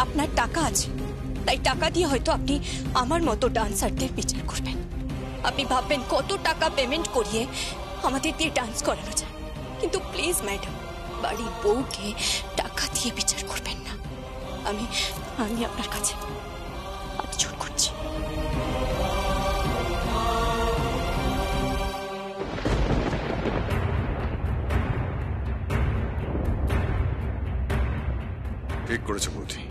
আপনার টাকা আছে, তাই টাকা দিয়ে হয়তো আপনি আমার মতো ডান্সারদের বিচার করবেন। আপনি ভাববেন কত টাকা পেমেন্ট করিয়ে আমাদের দিয়ে ডান্স করানো যায়, কিন্তু প্লিজ ম্যাডাম, বাড়ির বউকে টাকা দিয়ে বিচার করবেন না। আমি আমি আপনার কাছে হাত জোড় করছি। ঠিক করেছো বৌদি,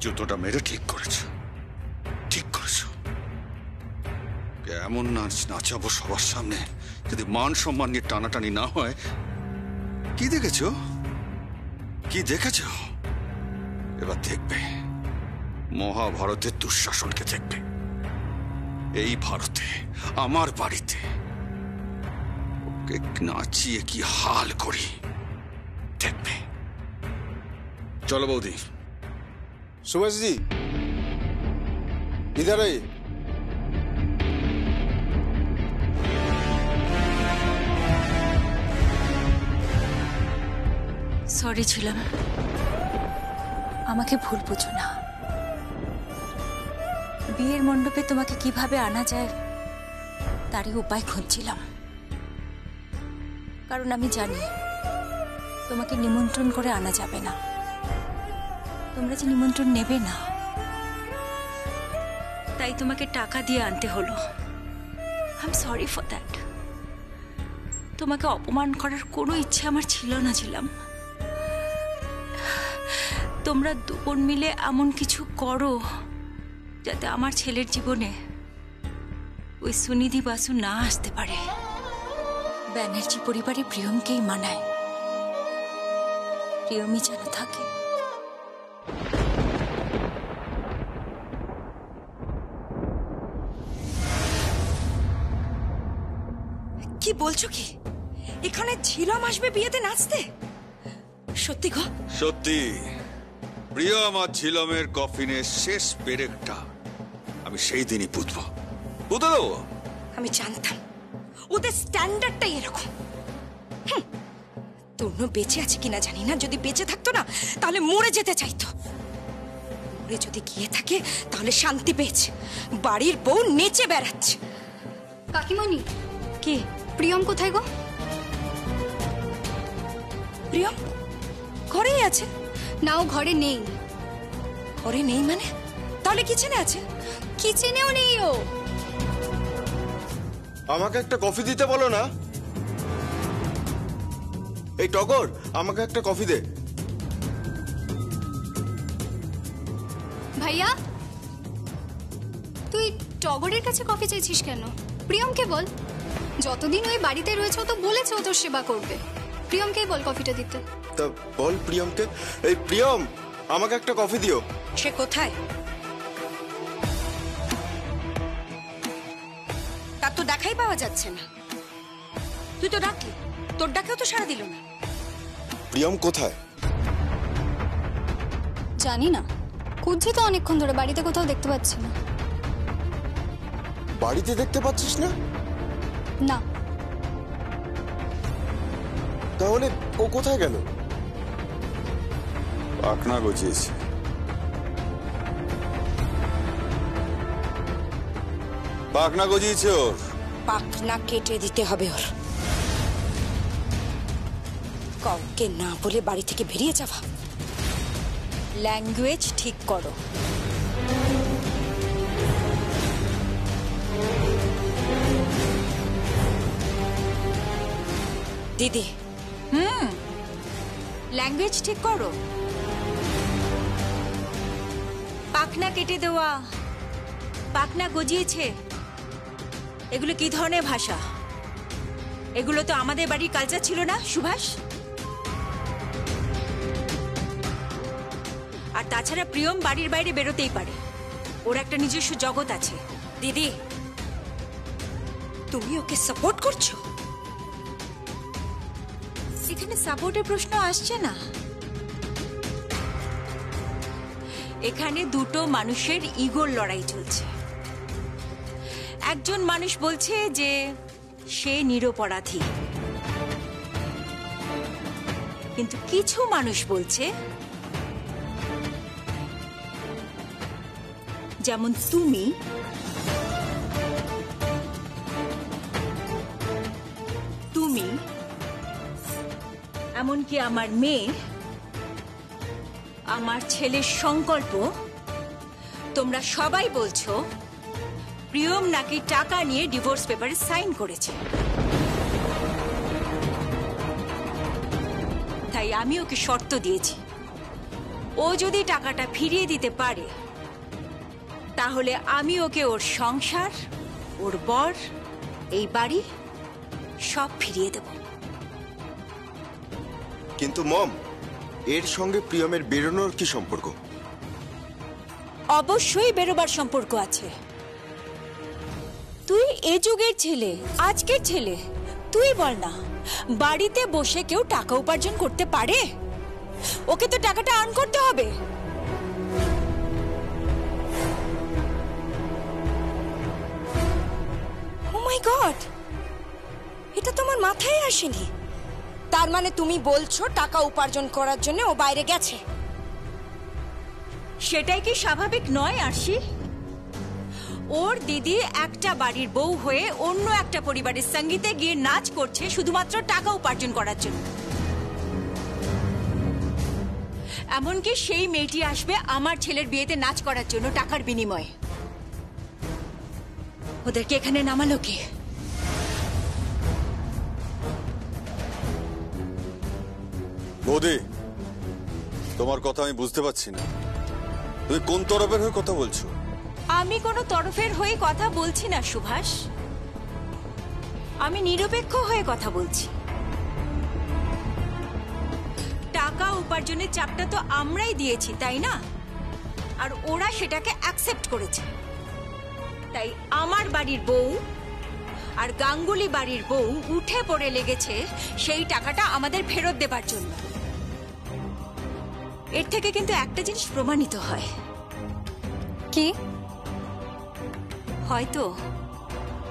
জুতোটা মেরে ঠিক করেছো, ঠিক করেছো। এমন নাচ নাচাবো সবার সামনে, যদি মান সম্মান নিয়ে টানাটানি না হয়। কি দেখেছো, কি দেখেছো? এবার দেখবে মহাভারতের দুঃশাসনকে দেখবে। এই ভারতে আমার বাড়িতে ওকে নাচিয়ে কি হাল করি দেখবে। चलो बौदी। सुभाष जी इधर आइए। সরি ছিলাম, আমাকে ভুল বুঝো না। বিয়ের মণ্ডপে তোমাকে কিভাবে আনা যায় তারই উপায় খুঁজছিলাম, কারণ আমি জানি তোমাকে নিমন্ত্রণ করে আনা যাবে না। তোমরা যে নিমন্ত্রণ নেবে না, তাই তোমাকে টাকা দিয়ে আনতে হলো। I am sorry for that. তোমাকে অপমান করার কোনো ইচ্ছে আমার ছিল না ছিলাম। তোমরা দুজন মিলে এমন কিছু করো যাতে আমার ছেলের জীবনে ওই সুনিধি বাসু না আসতে পারে। ব্যানার্জি পরিবারে প্রিয়মকেই মানায়, প্রিয়মই যেন থাকে। কি বলছো কি? এখানে ঝিলম আসবে বিয়েতে নাচতে? সত্যি গো? সত্যি। প্রিয় আমার ঝিলমের কফিনের শেষ পেরেকটা আমি সেই দিনই পুঁতবো, পুঁতে দেবো। আমি জানতাম ওদের স্ট্যান্ডার্ডটাই এরকম। তনু বেঁচে আছে কিনা জানি না, যদি বেঁচে থাকতো না তাহলে মরে যেতে চাইতো। মরে যদি গিয়ে থাকে তাহলে শান্তি পেয়েছে, বাড়ির বউ নেচে বেড়াচ্ছে। কাকিমণি, কি প্রিয়ম কোথায় গো? প্রিয়ম ঘরেই আছে। না, ও ঘরে নেই। ঘরে নেই মানে? তাহলে কিচেনে আছে। কিচেনেও নেই ও। আমাকে একটা কফি দিতে বলো না। এই টগর, আমাকে একটা কফি দে। ভাইয়া, তুই টগরের কাছে কফি চাইছিস কেন? প্রিয়মকে বল, যতদিন ওই বাড়িতে রয়েছে ও তো বলেছে ও তোর সেবা করবে। প্রিয়মকেই বল কফিটা দিতে। তা বল প্রিয়মকে। এই প্রিয়ম, আমাকে একটা কফি দিও। সে কোথায়? তার তো দেখাই পাওয়া যাচ্ছে না। তুই তো ডাকলি, তোর ডাকেও তো সাড়া দিল না। প্রিয়ম কোথায়? জানি না, খুঁজছি তো অনেকক্ষণ ধরে, বাড়িতে কোথাও দেখতে পাচ্ছি না। বাড়িতে দেখতে পাচ্ছিস না? না। তাহলে ও কোথায় গেল? পাখনা গজিয়েছে। পাখনা গজিয়েছে ওর। পাখনা কেটে দিতে হবে ওর। কাউকে না বলে বাড়ি থেকে বেরিয়ে যাওয়া। ল্যাঙ্গুয়েজ ঠিক করো। দিদি, ল্যাঙ্গুয়েজ ঠিক করো। পাখনা কেটে দেওয়া, পাখনা গজিয়েছে, এগুলো কি ধরনের ভাষা? এগুলো তো আমাদের বাড়ির কালচার ছিল না সুভাষ। আর তাছাড়া প্রিয়ম বাড়ির বাইরে বেরোতেই পারে, ওর একটা নিজস্ব জগৎ আছে। দিদি, তুমি ওকে সাপোর্ট করছো? এখানে সাপোর্টের প্রশ্ন আসছে না। এখানে দুটো মানুষের ইগোর লড়াই চলছে। একজন মানুষ বলছে যে সে নিরপরাধী, কিন্তু কিছু মানুষ বলছে যেমন তুমি তুমি এমনকি আমার মেয়ে, আমার ছেলের সংকল্প, তোমরা সবাই বলছো প্রিয়ম নাকি টাকা নিয়ে ডিভোর্স পেপারে সাইন করেছে। তাই আমি ওকে শর্ত দিয়েছি, ও যদি টাকাটা ফিরিয়ে দিতে পারে তাহলে আমি ওকে ওর সংসার, ওর বর, এই বাড়ি সব ফিরিয়ে দেব। কিন্তু মম, এর সঙ্গে প্রিয়মের বেরোনোর কি সম্পর্ক? অবশ্যই বেরোবার সম্পর্ক আছে। তুই এ যুগের ছেলে, আজকের ছেলে, তুই বল না, বাড়িতে বসে কেউ টাকা উপার্জন করতে পারে? ওকে তো টাকাটা আর্ন করতে হবে। ও মাই গড, এটা তো আমার মাথায় আসেনি। তার মানে তুমি বলছো টাকা উপার্জন করার জন্য ও বাইরে গেছে? সেটাই কি স্বাভাবিক নয় আরশি? ওর দিদি একটা বাড়ির বউ হয়ে অন্য একটা পরিবারের সঙ্গীতে গিয়ে নাচ করছে শুধুমাত্র টাকা উপার্জন করার জন্য। এমনকি সেই মেয়েটি আসবে আমার ছেলের বিয়েতে নাচ করার জন্য টাকার বিনিময়ে। ওদেরকে এখানে নামালো কে? বৌদি, তোমার কথা আমি বুঝতে পারছি না, তুমি কোন তরফের হয়ে কথা বলছো? আমি কোনো তরফের হয়ে কথা বলছি না সুভাষ, আমি নিরপেক্ষ হয়ে কথা বলছি। টাকা উপার্জনের চাপটা তো আমরাই দিয়েছি, তাই না? আর ওরা সেটাকে অ্যাকসেপ্ট করেছে। তাই আমার বাড়ির বউ আর গাঙ্গুলি বাড়ির বউ উঠে পড়ে লেগেছে সেই টাকাটা আমাদের ফেরত দেবার জন্য। এর থেকে কিন্তু একটা জিনিস প্রমাণিত হয়। কি? হয়তো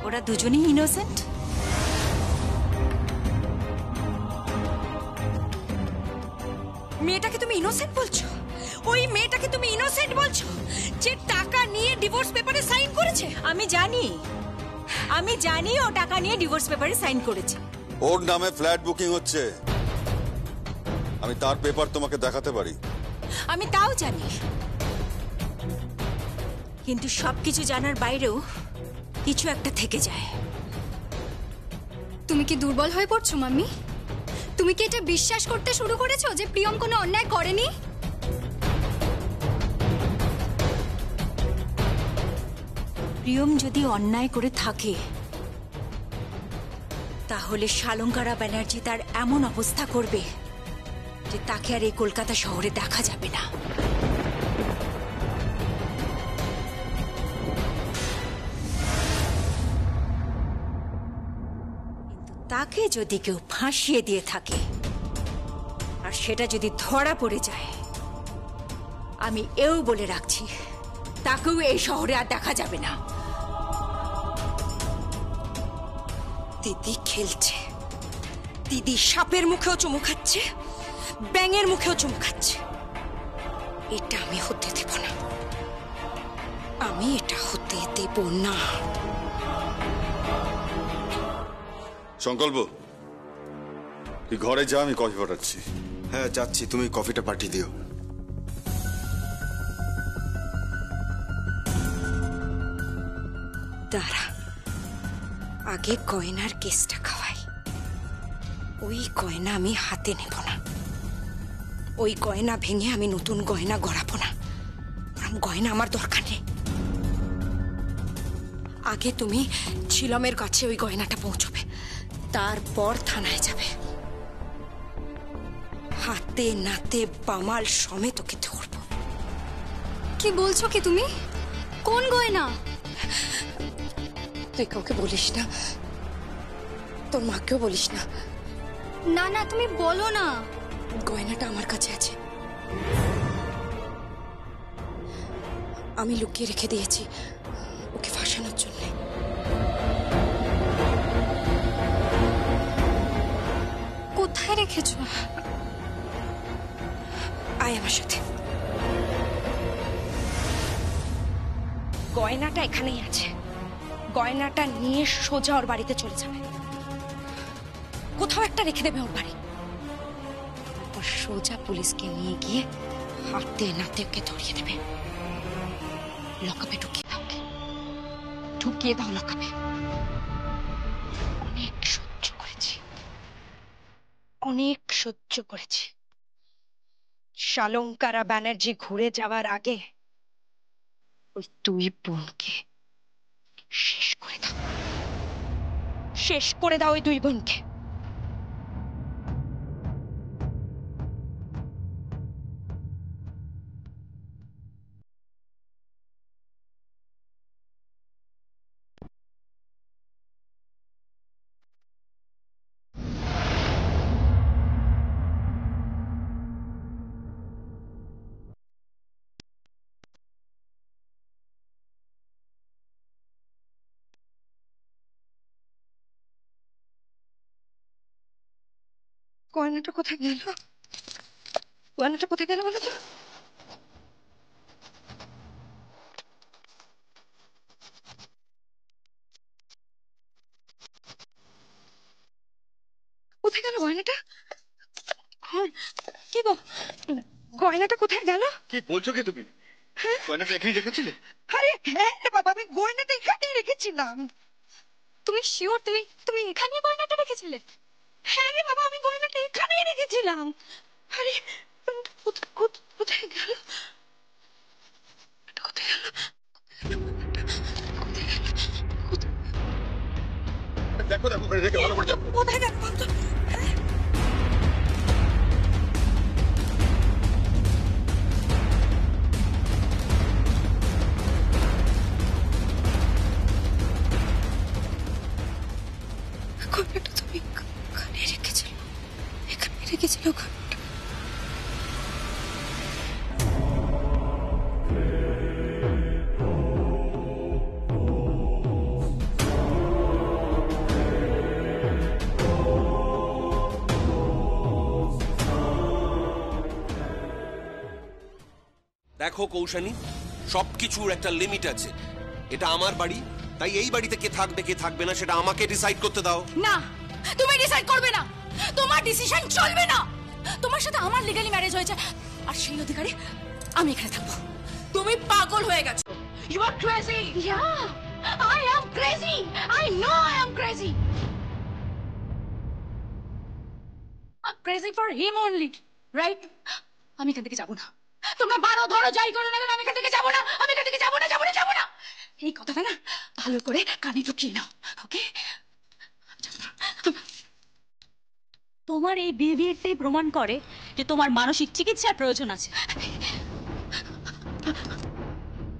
ওরা দুজনেই ইনোসেন্ট। মেয়েটাকে তুমি ইনোসেন্ট বলছো? ওই মেয়েটাকে তুমি ইনোসেন্ট বলছো যে টাকা নিয়ে ডিভোর্স পেপারে সাইন করেছে? আমি জানি ও টাকা নিয়ে ডিভোর্স পেপারে সাইন করেছে। ওর নামে ফ্ল্যাট বুকিং হচ্ছে, আমি তার পেপার তোমাকে দেখাতে পারি। আমি তাও জানি, কিন্তু সবকিছু জানার বাইরেও কিছু একটা থেকে যায়। তুমি কি দুর্বল হয়ে পড়ছো মাম্মি? তুমি কি এটা বিশ্বাস করতে শুরু করেছো যে প্রিয়ম কোনো অন্যায় করেনি? প্রিয়ম যদি অন্যায় করে থাকে তাহলে শালঙ্কারা ব্যানার্জি তার এমন অবস্থা করবে যে তাকে আর এই কলকাতা শহরে দেখা যাবে না। তাকে যদি কেউ ফাঁসিয়ে দিয়ে থাকে আর সেটা যদি ধরা পড়ে যায়, আমি এও বলে রাখছি তাকেও এই শহরে আর দেখা যাবে না। দিদি খেলছে, দিদি সাপের মুখেও চুমু খাচ্ছে, ব্যাঙের মুখেও চুমু খাচ্ছে। এটা আমি হতে দেব না, আমি এটা হতে দেব না। সংকল্প, তুই ঘরে যা, আমি কফি পাঠাচ্ছি। হ্যাঁ যাচ্ছি, তুমি কফিটা পাঠিয়ে দিও। দাঁড়া, আগে গয়নার কেসটা খাওয়াই। ওই গয়না আমি হাতে নেব না, ওই গয়না ভেঙে আমি নতুন গয়না গড়াবো না। ওরম গয়না আমার দরকার নেই। আগে তুমি ছিলমের কাছে ওই গয়নাটা পৌঁছবে, তারপর থানায় যাবে। হাতে নাতে বামাল সমেত ওকে ধরবো। কি বলছো কি তুমি? কোন গয়না? তুই কাউকে বলিস না, তোর মাকেও বলিস না। না না, তুমি বলো না। গয়নাটা আমার কাছে আছে, আমি লুকিয়ে রেখে দিয়েছি ওকে ফাঁসানোর জন্য। কোথায় রেখেছো? আয় আমার সাথে। গয়নাটা এখানেই আছে, গয়নাটা নিয়ে সোজা ওর বাড়িতে চলে যাবে, কোথাও একটা রেখে দেবে ওর বাড়ি, তারপর সোজা পুলিশকে নিয়ে গিয়ে হাতে নাতে ওকে ধরিয়ে দেবে, লকআপে ঢুকিয়ে দাও, ঢুকিয়ে দাও লকআপে। অনেক সহ্য করেছি, অনেক সহ্য করেছি। শালঙ্কারা ব্যানার্জি ঘুরে যাওয়ার আগে ওই দুই বোনকে শেষ করে দাও, শেষ করে দাও ওই দুই বোনকে। গয়নাটা কোথায় গেল? গয়নাটা কোথায় গেল বলো তো? কোথায় গেল গয়নাটা? কি গো, গয়নাটা কোথায় গেল? কি বলছো কি তুমি? গয়নাটা এখানেই রেখেছিলে? আরে হ্যাঁ রে বাবা, আমি গয়নাটা এখানেই রেখেছিলাম। তুমি শিওর তুমি তুমি এখানে গয়নাটা রেখেছিলে? হ্যাঁ রে বাবা, আমি গয়নাটা এখানেই রেখেছিলাম। আরে কোথায় গেল? কোথায় গেল? দেখো দেখো, রেখে ভালো করে যাবো। কোথায় গেল বলতো? গয়নাটা তুমি এখানে রেখেছিল, এখানে রেখেছিল গয়নাটা। দেখো কৌশানী, সবকিছুর একটা লিমিট আছে। এটা আমার বাড়ি, তাই এই বাড়িতে কে থাকবে কে থাকবে না সেটা আমাকে ডিসাইড করতে দাও। না, তুমি ডিসাইড করবে না, তোমার ডিসিশন চলবে না। তোমার সাথে আমার লিগ্যালি ম্যারেজ হয়েছে, আর সেই অধিকারে আমি এখানে থাকবো। তুমি পাগল হয়ে গেছো। You are crazy. Yeah, I am crazy. I know I am crazy. I'm crazy for him only, right? আমি এখান থেকে যাবো না। তোমরা বারো ধরো যাই করো না কেন, আমি এখান থেকে যাবো না, আমি এখান থেকে যাবো না, যাবো না, যাবো না। এই কথাটা না ভালো করে কানে ঢুকিয়ে নাও, ওকে? তোমার এই বিহেভিয়ারটাই প্রমাণ করে যে তোমার মানসিক চিকিৎসার প্রয়োজন আছে।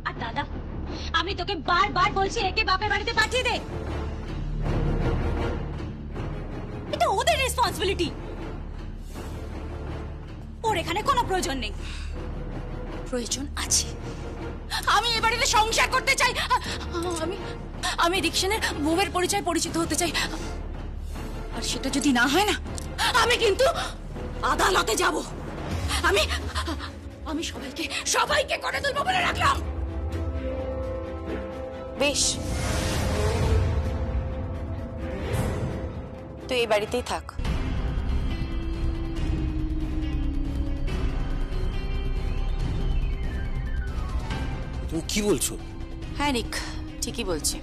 আর দাদা, আমি তোকে বারবার বলছি একে বাপের বাড়িতে পাঠিয়ে দে, এটা ওদের রেসপন্সিবিলিটি, ওর এখানে কোনো প্রয়োজন নেই। প্রয়োজন আছে। আমি এ বাড়িতে সংসার করতে চাই। আমি রিকশনের বউয়ের পরিচয় পরিচিত হতে চাই, আর সেটা যদি না হয় না, আমি কিন্তু আদালতে যাব। আমি সবাইকে করে তুলবো বলে রাখলাম। বেশ, তুই এই বাড়িতেই থাক। তুমি কি বলছো? হ্যাঁ রিক, ঠিকই বলছি।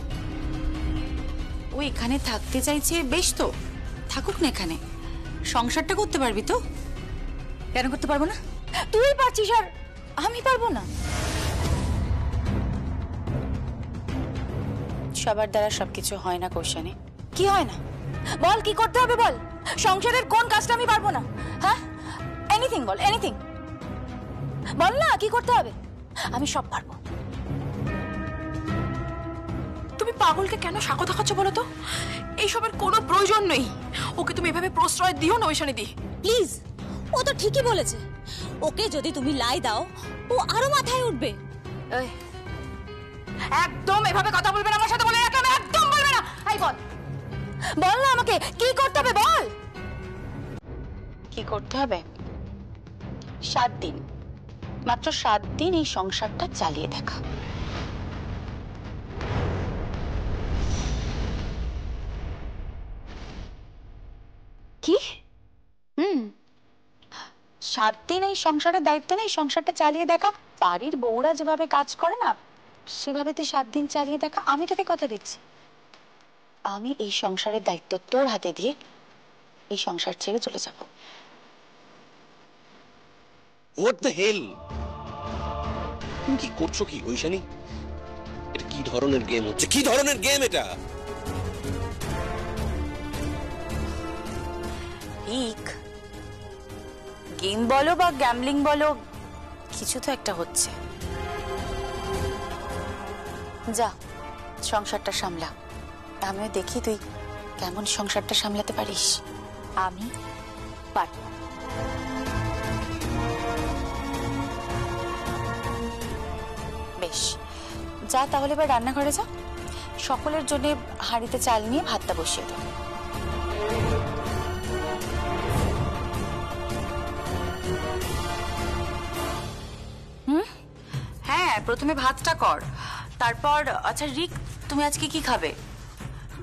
ও এখানে থাকতে চাইছে, বেশ তো থাকুক না এখানে, সংসারটা করতে পারবি তো? কেন করতে পারবো না? তুই পারছিস আর আমি পারবো না? সবার দ্বারা সবকিছু হয় না কৌশানী। কি হয় না বল, কি করতে হবে বল? সংসারের কোন কাজটা আমি পারবো না? হ্যাঁ, এনিথিং বল, এনিথিং বল না, কি করতে হবে? আমি সব পারবো। তুমি পাগলকে কেন সাঁকো দেখাচ্ছ বলো তো? এইসবের কোনো প্রয়োজন নেই। ওকে তুমি এভাবে প্রশ্রয় দিও না ঐশানী দি, প্লিজ। ও তো ঠিকই বলেছে, ওকে যদি তুমি লাই দাও ও আরো মাথায় উঠবে। এই, একদম এভাবে কথা বলবে না আমার সাথে, বলে রাখলাম, একদম বলবে না। এই বল, বল না আমাকে কি করতে হবে বল। কি করতে হবে? 7 দিন, মাত্র 7 দিন এই সংসারটা চালিয়ে দেখা। কি? 7 দিন এই সংসারের দায়িত্ব নেই, সংসারটা চালিয়ে দেখা। বাড়ির বউরা যেভাবে কাজ করে না, সেভাবে তুই 7 দিন চালিয়ে দেখা। আমি তোকে কথা দিচ্ছি, আমি এই সংসারের দায়িত্ব তোর হাতে দিয়ে এই সংসার ছেড়ে চলে যাব। What the hell? তুমি কি করছো কি ঐশানী? এটা কি ধরনের গেম হচ্ছে? কি ধরনের গেম এটা? গেম বলো বা গ্যাম্বলিং বলো, কিছু তো একটা হচ্ছে। যা সংসারটা সামলা, আমিও দেখি তুই কেমন সংসারটা সামলাতে পারিস। আমি পারব। বেশ, যা তাহলে এবার রান্নাঘরে যা, সকলের জন্য হাঁড়িতে চাল নিয়ে ভাতটা বসিয়ে দাও। হ্যাঁ, প্রথমে ভাতটা কর, তারপর। আচ্ছা রিক, তুমি আজকে কি খাবে?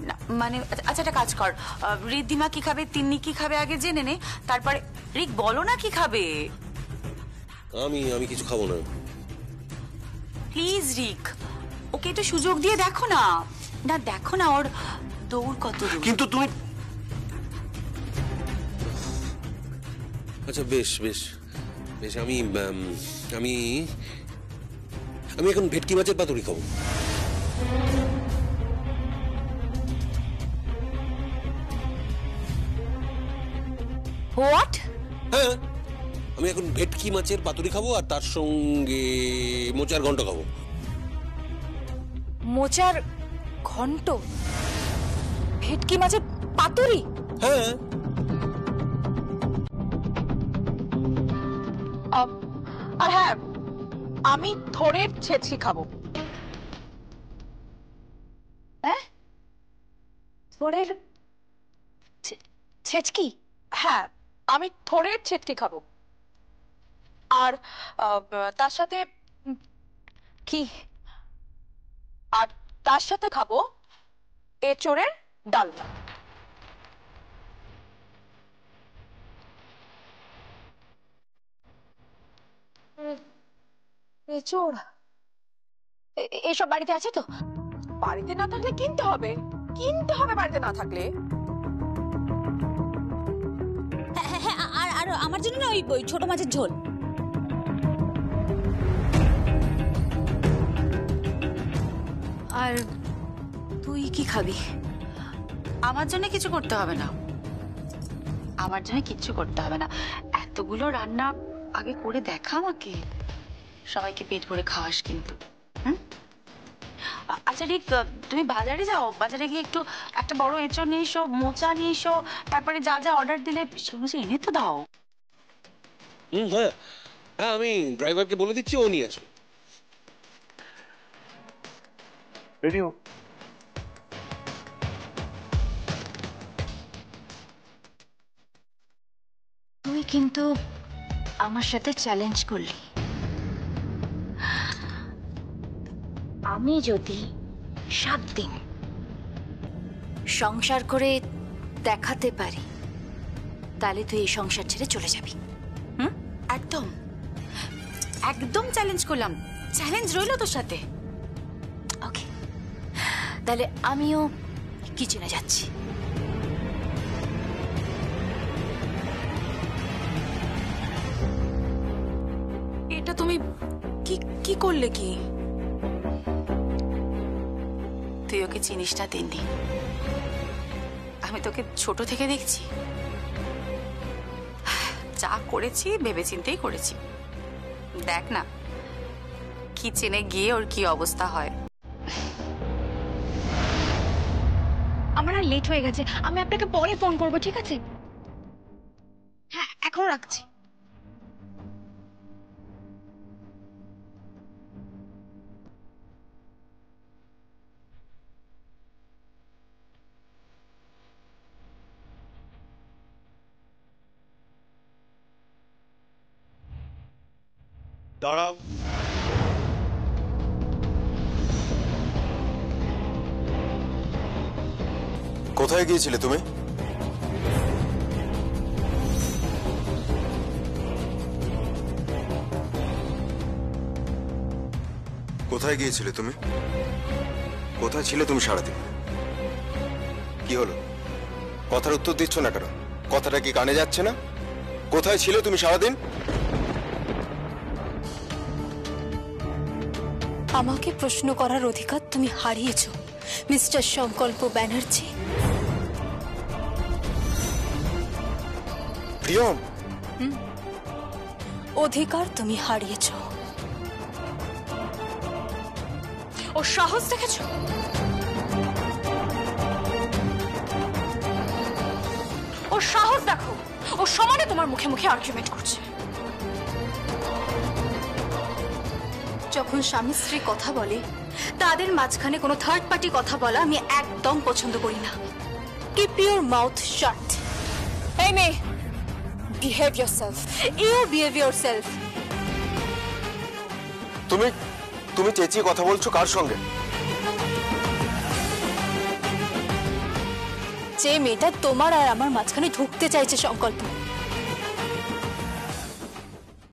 না মানে, আচ্ছা একটা কাজ কর, রিদ্ধিমা কি খাবে, তিন্নি কি খাবে আগে জেনে নে, তারপরে রিক বলো না কি খাবে। আমি কিছু খাবো না। প্লিজ রিক, ওকে একটু সুযোগ দিয়ে দেখো না। না দেখো না ওর দৌড় কত দূর। কিন্তু তুমি, আচ্ছা বেশ বেশ বেশ, আমি আমি আমি এখন ভেটকি মাছের পাতুরি খাবো। হোয়াট? হ্যাঁ, আমি এখন ভেটকি মাছের পাতুরি খাবো আর তার সঙ্গে মোচার ঘন্ট খাবো। মোচার ঘন্ট? ভেটকি মাছের পাতুরি? হ্যাঁ। আর হ্যাঁ, আমি থোড়ের ছেচকি খাবো। হ্যাঁ, থোড়ের ছেচকি? হ্যাঁ, আমি থোড়ের ছেচকি খাবো। আর তার সাথে কি? আর তার সাথে খাবো এঁচোড়ের ডালনা। এঁচোড় এসব বাড়িতে আছে তো? বাড়িতে না থাকলে কিনতে হবে, কিনতে হবে বাড়িতে না থাকলে। হ্যাঁ, আর আমার জন্য না ওই ছোট মাছের ঝোল। আর তুই কি খাবি? আমার জন্য কিছু করতে হবে না, আমার জন্য কিচ্ছু করতে হবে না। এতগুলো রান্না আগে করে দেখা আমাকে, সবাইকে পেট ভরে খাওয়াস কিন্তু। আচ্ছা রিক, তুমি বাজারে যাও, বাজারে গিয়ে একটু একটা বড় এঁচড় নিয়ে এসো, মোচা নিয়ে এসো, তারপরে যা যা অর্ডার দিলে সেগুলো এনে তো দাও। হ্যাঁ হ্যাঁ, আমি ড্রাইভারকে বলে দিচ্ছি, ও নিয়ে আসবে। রেডি হো। তুই কিন্তু আমার সাথে চ্যালেঞ্জ করলি, আমি যদি 7 দিন সংসার করে দেখাতে পারি, তাহলে তুই এই সংসার ছেড়ে চলে যাবি। একদম একদম চ্যালেঞ্জ করলাম, চ্যালেঞ্জ রইলো তোর সাথে। ওকে, তাহলে আমিও কিচেনে যাচ্ছি। এটা তুমি কি কি করলে? কি তুই ওকে চিনিস না তিন্নি, আমি তোকে ছোট থেকে দেখছি, যা করেছি ভেবেচিন্তেই করেছি। দেখ না কিচেনে গিয়ে ওর কি অবস্থা হয়। আমার আর লেট হয়ে গেছে, আমি আপনাকে পরে ফোন করবো, ঠিক আছে? হ্যাঁ, এখন রাখছি। দাঁড়াও। কোথায় গিয়েছিলে তুমি? কোথায় গিয়েছিলে তুমি? কোথায় ছিলে তুমি সারাদিন? কি হলো, কথার উত্তর দিচ্ছ না কেন? কথাটা কি কানে যাচ্ছে না? কোথায় ছিলে তুমি সারাদিন? আমাকে প্রশ্ন করার অধিকার তুমি হারিয়েছো মিস্টার সংকল্প ব্যানার্জি। প্রিয়ম, অধিকার তুমি হারিয়েছো। ও সাহস দেখেছো? ও সাহস দেখো, ও সমানে তোমার মুখে মুখে আর্গুমেন্ট করছে। যখন স্বামী স্ত্রী কথা বলে তাদের মাঝখানে কোনো থার্ড পার্টি কথা বলা আমি একদম পছন্দ করি না। Keep your mouth shut. এই মেয়ে, behave yourself. You behave yourself. তুমি তুমি চেঁচিয়ে কথা বলছো কার সঙ্গে? যে মেয়েটা তোমার আর আমার মাঝখানে ঢুকতে চাইছে সংকল্প,